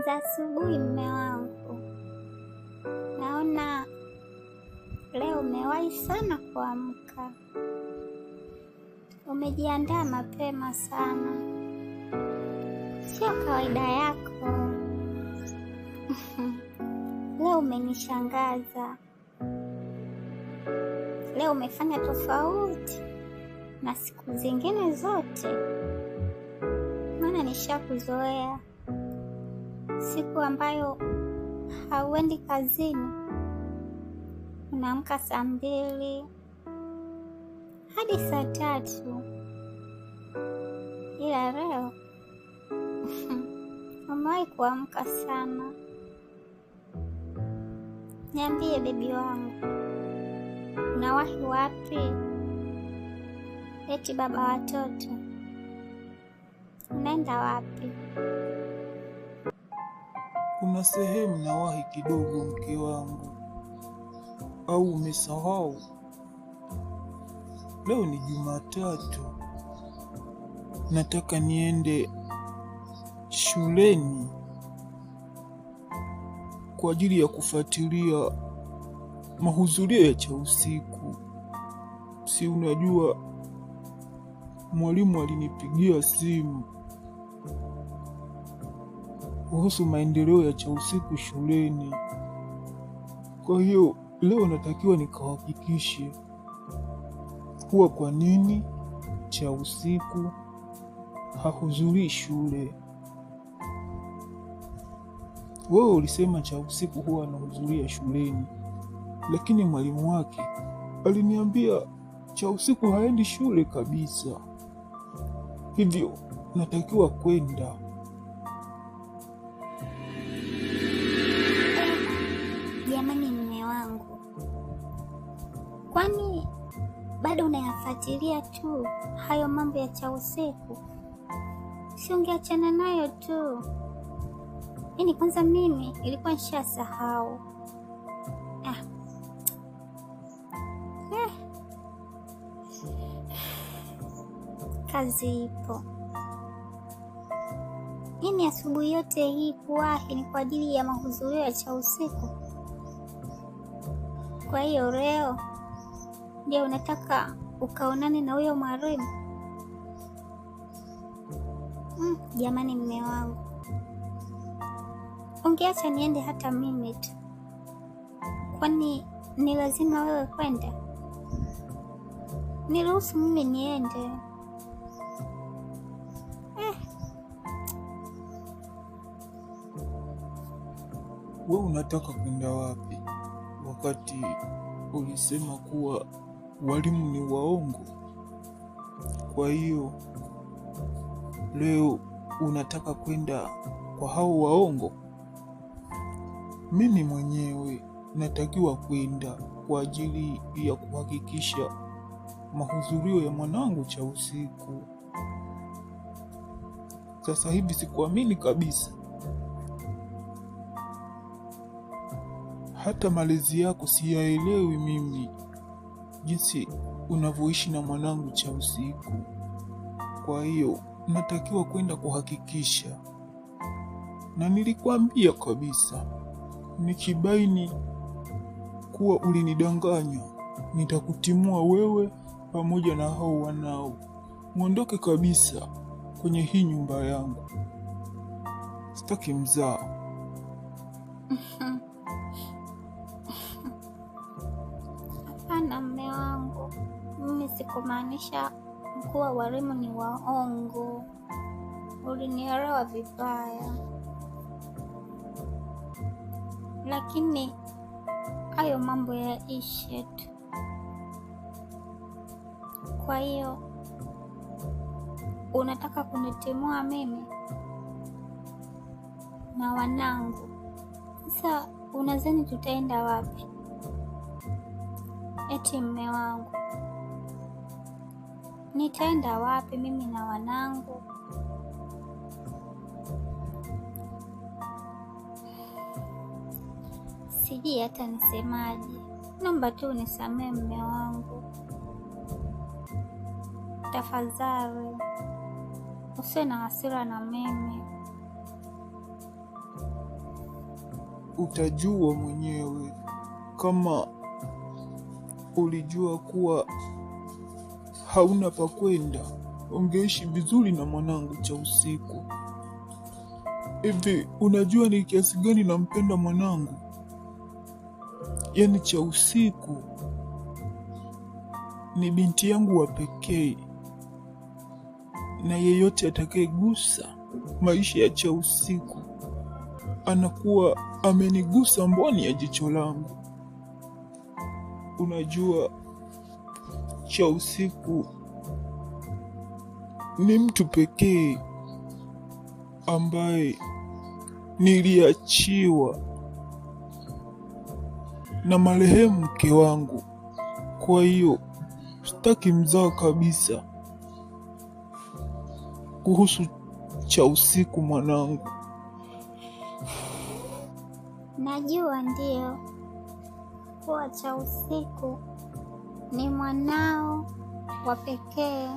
za asubuhi mme wangu. Naona leo umewahi sana kuamka. Umejiandaa mapema sana. Sio kawaida yako. Leo umenishangaza. Leo umefanya tofauti na siku zingine zote. Maana nishakuzoea. Siku ambayo hauendi kazini, unaamka saa 2 hadi saa 3. Ila leo umewahi kuamka sana. Niambie bebi wangu, unawahi wapi? Eti baba watoto, unaenda wapi? Kuna sehemu nawahi kidogo mke wangu, au umesahau? Leo ni Jumatatu, nataka niende shuleni kwa ajili ya kufuatilia mahudhurio ya cha usiku. Si unajua mwalimu alinipigia simu kuhusu maendeleo ya cha usiku shuleni. Kwa hiyo leo natakiwa nikahakikishe kuwa kwa nini cha usiku hahudhurii shule. Wewe ulisema cha usiku huwa anahudhuria shuleni, lakini mwalimu wake aliniambia cha usiku haendi shule kabisa. Hivyo natakiwa kwenda. Jamani mme wangu, kwani bado unayafuatilia tu hayo mambo ya cha usiku? Si ungeachana nayo tu? Yaani kwanza mimi ilikuwa nishasahau. Kazi ipo. Yaani asubuhi yote hii kuwahi ni kwa ajili ya mahudhurio ya cha usiku? Kwa hiyo leo ndio unataka ukaonane na huyo mwalimu? Jamani mme wangu, ungeacha niende hata mimi tu. Kwani ni lazima wewe kwenda? Niruhusu mimi niende. Wewe unataka kwenda wapi wakati ulisema kuwa walimu ni waongo? Kwa hiyo leo unataka kwenda kwa hao waongo? Mimi mwenyewe natakiwa kwenda kwa ajili ya kuhakikisha mahudhurio ya mwanangu cha usiku. Sasa hivi sikuamini kabisa. Hata malezi yako siyaelewi mimi, jinsi unavyoishi na mwanangu cha usiku. Kwa hiyo natakiwa kwenda kuhakikisha, na nilikwambia kabisa, nikibaini kuwa ulinidanganya, nitakutimua wewe pamoja na hao wanao. Muondoke kabisa kwenye hii nyumba yangu. Sitaki mzaa. Hapana mme wangu, mimi sikumaanisha kuwa walimu ni waongo. Ulinielewa vibaya. Lakini hayo mambo yaishe tu. Kwa hiyo unataka kunitimua mimi na wanangu? Sasa unadhani tutaenda wapi? Eti mme wangu, nitaenda wapi mimi na wanangu? Sijui hata nisemaje. Naomba tu unisamehe mme wangu, tafadhali usiwe na hasira na mimi. utajua mwenyewe. Kama ulijua kuwa hauna pa kwenda, ungeishi vizuri na mwanangu Chausiku. Hivi unajua ni kiasi gani nampenda mwanangu? Yaani Chausiku ni binti yangu wa pekee, na yeyote atakayegusa maisha ya Chausiku anakuwa amenigusa mboni ya jicho langu. Unajua Chausiku ni mtu pekee ambaye niliachiwa na marehemu mke wangu. Kwa hiyo sitaki mzaa kabisa kuhusu Chausiku mwanangu. Najua ndio kuwa Chausiku ni mwanao wa pekee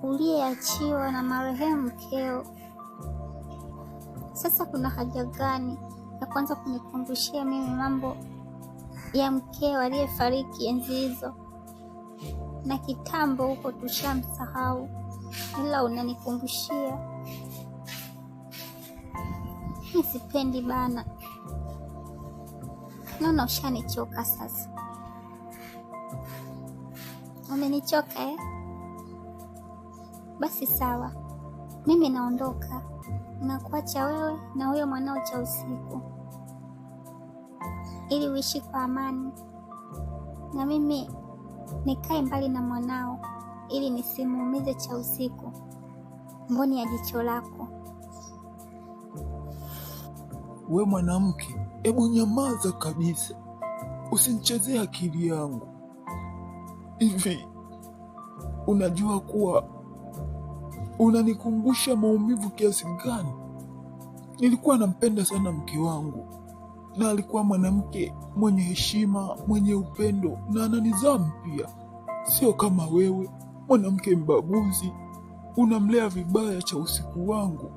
uliyeachiwa na marehemu mkeo. Sasa kuna haja gani ya kwanza kunikumbushia mimi mambo ya mkeo aliyefariki enzi hizo? Na kitambo huko tushamsahau, ila unanikumbushia. Mimi sipendi bana. Naona ushanichoka sasa. Umenichoka Basi sawa, mimi naondoka, nakuacha wewe na huyo mwanao Chausiku ili uishi kwa amani, na mimi nikae mbali na mwanao ili nisimuumize Chausiku mboni ya jicho lako. We mwanamke, hebu nyamaza kabisa, usinichezee akili yangu. Hivi unajua kuwa unanikumbusha maumivu kiasi gani? Nilikuwa nampenda sana mke wangu, na alikuwa mwanamke mwenye heshima, mwenye upendo na ana nidhamu pia. Sio kama wewe, mwanamke mbaguzi, unamlea vibaya Chausiku wangu.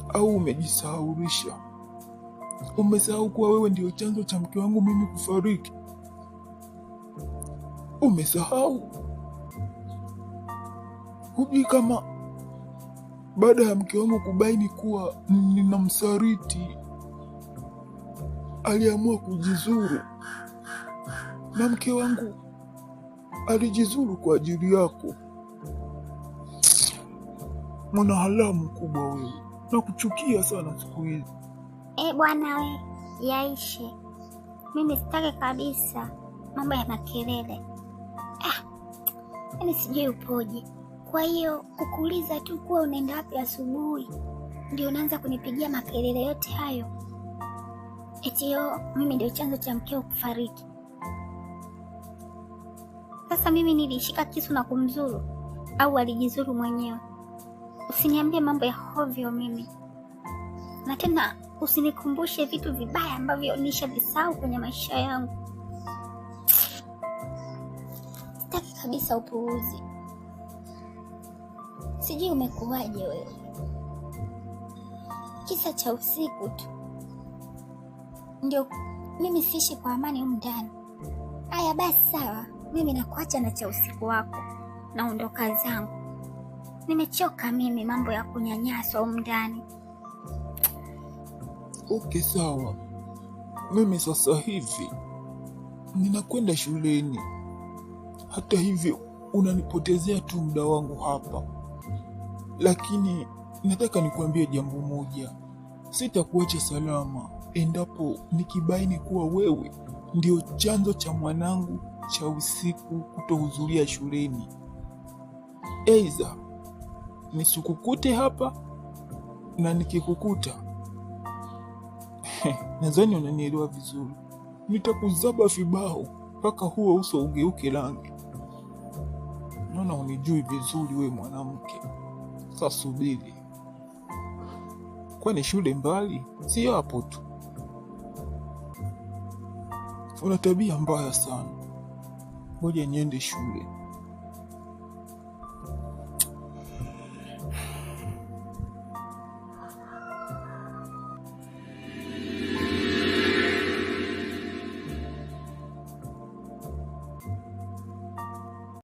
Au umejisahaulisha? Umesahau kuwa wewe ndio chanzo cha mke wangu mimi kufariki? Umesahau? Hujui kama baada ya mke wangu kubaini kuwa ninamsaliti, aliamua kujizuru, na mke wangu alijizuru kwa ajili yako? Mwana haramu kubwa wewe, nakuchukia sana siku hizi. Bwana we, yaishe. Mimi sitaki kabisa mambo ya makelele. Yaani sijui upoje. Kwa hiyo kukuuliza tu kuwa unaenda wapi asubuhi ndio unaanza kunipigia makelele yote hayo? Eti mimi ndio chanzo cha mkeo kufariki? Sasa mimi nilishika kisu na kumzuru au alijizuru mwenyewe? Usiniambie mambo ya hovyo mimi, na tena usinikumbushe vitu vibaya ambavyo nishavisahau kwenye maisha yangu. Sitaki kabisa upuuzi. Sijui umekuwaje wewe, kisa cha usiku tu ndio mimi siishi kwa amani humu ndani. Haya basi sawa, mimi nakuacha na Chausiku wako, naondoka zangu. Nimechoka mimi mambo ya kunyanyaswa humu ndani. Okay, sawa. Mimi sasa hivi ninakwenda shuleni. Hata hivyo unanipotezea tu muda wangu hapa. Lakini nataka nikuambie jambo moja. Sitakuacha salama endapo nikibaini kuwa wewe ndio chanzo cha mwanangu Chausiku kutohudhuria shuleni. Aidha nisikukute hapa, na nikikukuta nadhani unanielewa vizuri, nitakuzaba vibao mpaka huo uso ugeuke rangi. Naona unijui vizuri we mwanamke. Sasa subiri, kwani shule mbali? Si hapo tu. Una tabia mbaya sana. Ngoja niende shule.